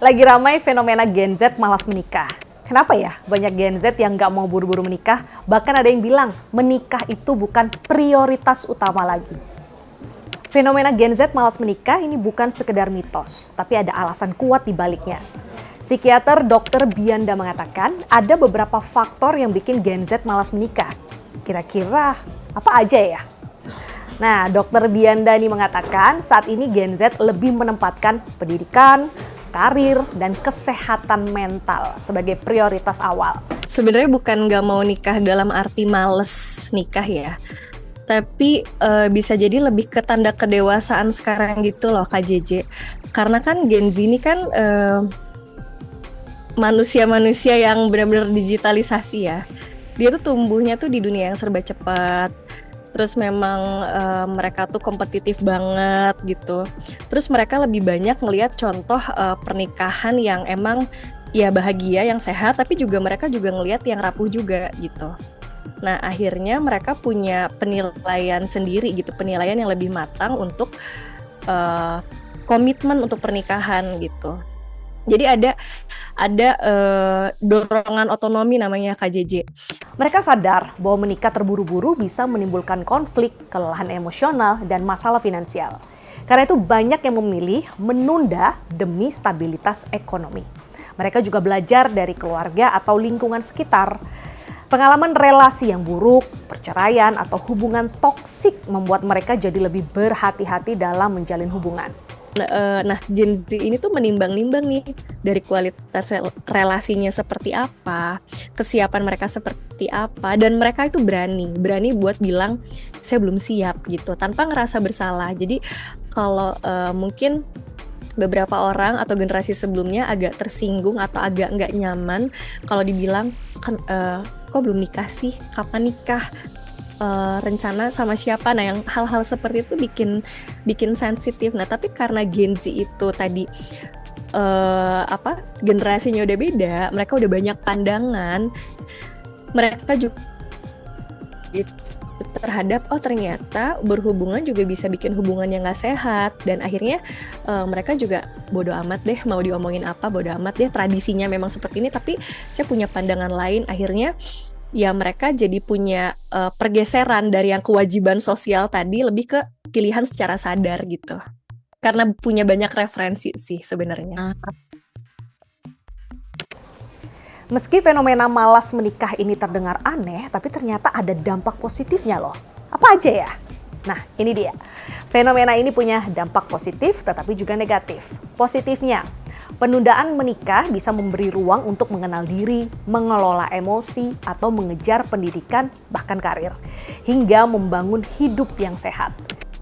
Lagi ramai fenomena Gen Z malas menikah. Kenapa ya banyak Gen Z yang nggak mau buru-buru menikah? Bahkan ada yang bilang menikah itu bukan prioritas utama lagi. Fenomena Gen Z malas menikah ini bukan sekedar mitos, tapi ada alasan kuat di baliknya. Psikiater Dr. Bianda mengatakan ada beberapa faktor yang bikin Gen Z malas menikah. Kira-kira apa aja ya? Nah, Dr. Bianda ini mengatakan saat ini Gen Z lebih menempatkan pendidikan, karir, dan kesehatan mental sebagai prioritas awal. Sebenarnya bukan nggak mau nikah dalam arti males nikah ya, tapi bisa jadi lebih ke tanda kedewasaan sekarang gitu loh Kak JJ. Karena kan Gen Z ini kan manusia-manusia yang benar-benar digitalisasi ya. Dia tuh tumbuhnya tuh di dunia yang serba cepat. Terus memang mereka tuh kompetitif banget gitu. Terus mereka lebih banyak ngelihat contoh pernikahan yang emang ya bahagia, yang sehat, tapi juga mereka juga ngelihat yang rapuh juga gitu. Nah akhirnya mereka punya penilaian sendiri gitu, penilaian yang lebih matang untuk komitmen untuk pernikahan gitu. Jadi ada dorongan otonomi namanya KJJ. Mereka sadar bahwa menikah terburu-buru bisa menimbulkan konflik, kelelahan emosional, dan masalah finansial. Karena itu banyak yang memilih menunda demi stabilitas ekonomi. Mereka juga belajar dari keluarga atau lingkungan sekitar. Pengalaman relasi yang buruk, perceraian, atau hubungan toksik membuat mereka jadi lebih berhati-hati dalam menjalin hubungan. Nah, Gen Z ini tuh menimbang-nimbang nih dari kualitas relasinya seperti apa, kesiapan mereka seperti apa, dan mereka itu berani buat bilang saya belum siap gitu, tanpa ngerasa bersalah. Jadi kalau mungkin beberapa orang atau generasi sebelumnya agak tersinggung atau agak nggak nyaman kalau dibilang kan kok belum nikah sih, kapan nikah? Rencana sama siapa. Nah yang hal-hal seperti itu bikin sensitif. Nah tapi karena Gen Z itu tadi generasinya udah beda, mereka udah banyak pandangan, mereka juga terhadap ternyata berhubungan juga bisa bikin hubungan yang nggak sehat, dan akhirnya mereka juga bodo amat deh mau diomongin apa, bodo amat deh tradisinya memang seperti ini, tapi saya punya pandangan lain. Akhirnya ya mereka jadi punya pergeseran dari yang kewajiban sosial tadi lebih ke pilihan secara sadar gitu. Karena punya banyak referensi sih sebenarnya. Meski fenomena malas menikah ini terdengar aneh, tapi ternyata ada dampak positifnya loh. Apa aja ya? Nah, ini dia. Fenomena ini punya dampak positif tetapi juga negatif. Positifnya, penundaan menikah bisa memberi ruang untuk mengenal diri, mengelola emosi, atau mengejar pendidikan, bahkan karir, hingga membangun hidup yang sehat.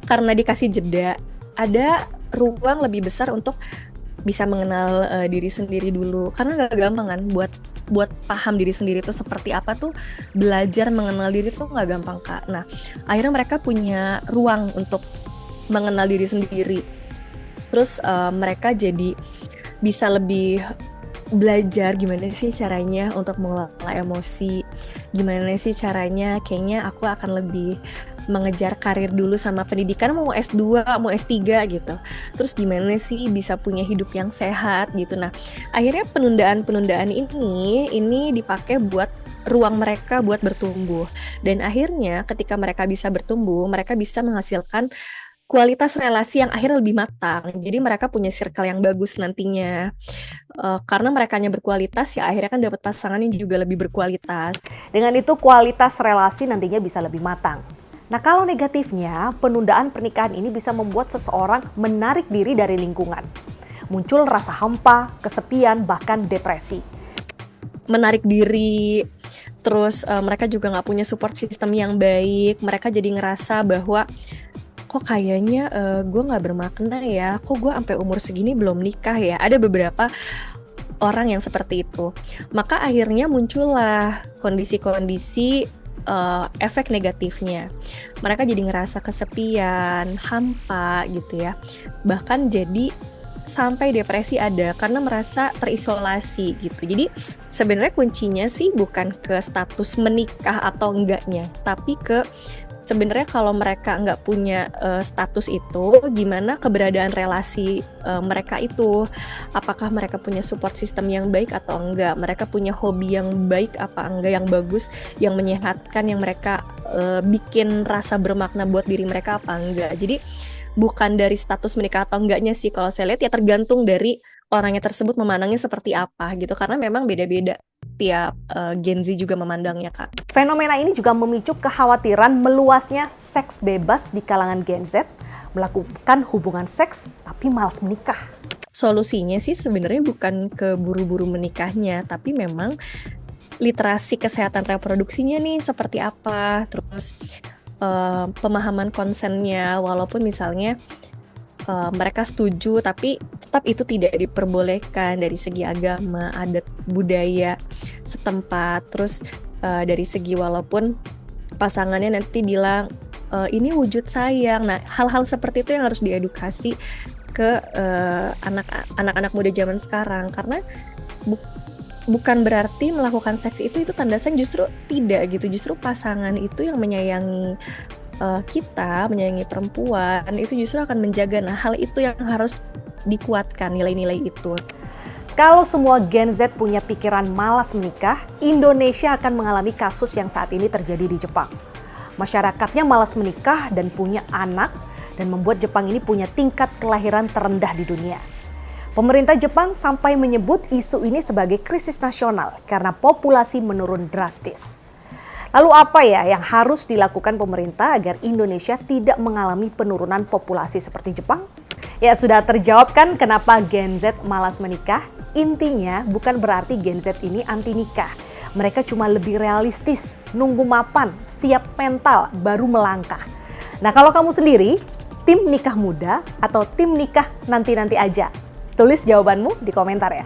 Karena dikasih jeda, ada ruang lebih besar untuk bisa mengenal diri sendiri dulu. Karena gak gampang kan buat paham diri sendiri itu seperti apa tuh, belajar mengenal diri tuh gak gampang Kak. Nah, akhirnya mereka punya ruang untuk mengenal diri sendiri. Terus mereka jadi bisa lebih belajar gimana sih caranya untuk mengelola emosi, gimana sih caranya kayaknya aku akan lebih mengejar karir dulu sama pendidikan, mau S2, mau S3 gitu. Terus gimana sih bisa punya hidup yang sehat gitu. Nah, akhirnya penundaan ini dipakai buat ruang mereka buat bertumbuh. Dan akhirnya ketika mereka bisa bertumbuh, mereka bisa menghasilkan kualitas relasi yang akhirnya lebih matang. Jadi mereka punya circle yang bagus nantinya. Karena merekanya berkualitas ya akhirnya kan dapat pasangan yang juga lebih berkualitas. Dengan itu kualitas relasi nantinya bisa lebih matang. Nah kalau negatifnya, penundaan pernikahan ini bisa membuat seseorang menarik diri dari lingkungan. Muncul rasa hampa, kesepian, bahkan depresi. Menarik diri, terus mereka juga nggak punya support system yang baik. Mereka jadi ngerasa bahwa kok kayaknya gue nggak bermakna ya, kok gue sampai umur segini belum nikah ya. Ada beberapa orang yang seperti itu. Maka akhirnya muncullah kondisi-kondisi efek negatifnya. Mereka jadi ngerasa kesepian, hampa gitu ya. Bahkan jadi sampai depresi ada karena merasa terisolasi gitu. Jadi sebenarnya kuncinya sih bukan ke status menikah atau enggaknya, tapi ke sebenarnya kalau mereka nggak punya status itu, gimana keberadaan relasi mereka itu? Apakah mereka punya support system yang baik atau enggak? Mereka punya hobi yang baik apa enggak, yang bagus, yang menyehatkan, yang mereka bikin rasa bermakna buat diri mereka apa enggak? Jadi bukan dari status menikah atau enggaknya sih, kalau saya lihat ya tergantung dari orangnya tersebut memandangnya seperti apa gitu, karena memang beda-beda tiap Gen Z juga memandangnya, Kak. Fenomena ini juga memicu kekhawatiran meluasnya seks bebas di kalangan Gen Z, melakukan hubungan seks tapi malas menikah. Solusinya sih sebenarnya bukan keburu-buru menikahnya, tapi memang literasi kesehatan reproduksinya nih seperti apa, terus pemahaman konsennya, walaupun misalnya mereka setuju tapi tetap itu tidak diperbolehkan dari segi agama, adat, budaya setempat. Terus dari segi walaupun pasangannya nanti bilang ini wujud sayang. Nah, hal-hal seperti itu yang harus diedukasi ke anak-anak muda zaman sekarang, karena bukan berarti melakukan seks itu tanda sayang, justru tidak gitu. Justru pasangan itu yang menyayangi kita, menyayangi perempuan, itu justru akan menjaga. Nah, hal itu yang harus dikuatkan, nilai-nilai itu. Kalau semua Gen Z punya pikiran malas menikah, Indonesia akan mengalami kasus yang saat ini terjadi di Jepang. Masyarakatnya malas menikah dan punya anak, dan membuat Jepang ini punya tingkat kelahiran terendah di dunia. Pemerintah Jepang sampai menyebut isu ini sebagai krisis nasional karena populasi menurun drastis. Lalu apa ya yang harus dilakukan pemerintah agar Indonesia tidak mengalami penurunan populasi seperti Jepang? Ya, sudah terjawab kan kenapa Gen Z malas menikah? Intinya bukan berarti Gen Z ini anti nikah. Mereka cuma lebih realistis, nunggu mapan, siap mental, baru melangkah. Nah, kalau kamu sendiri, tim nikah muda atau tim nikah nanti-nanti aja? Tulis jawabanmu di komentar ya.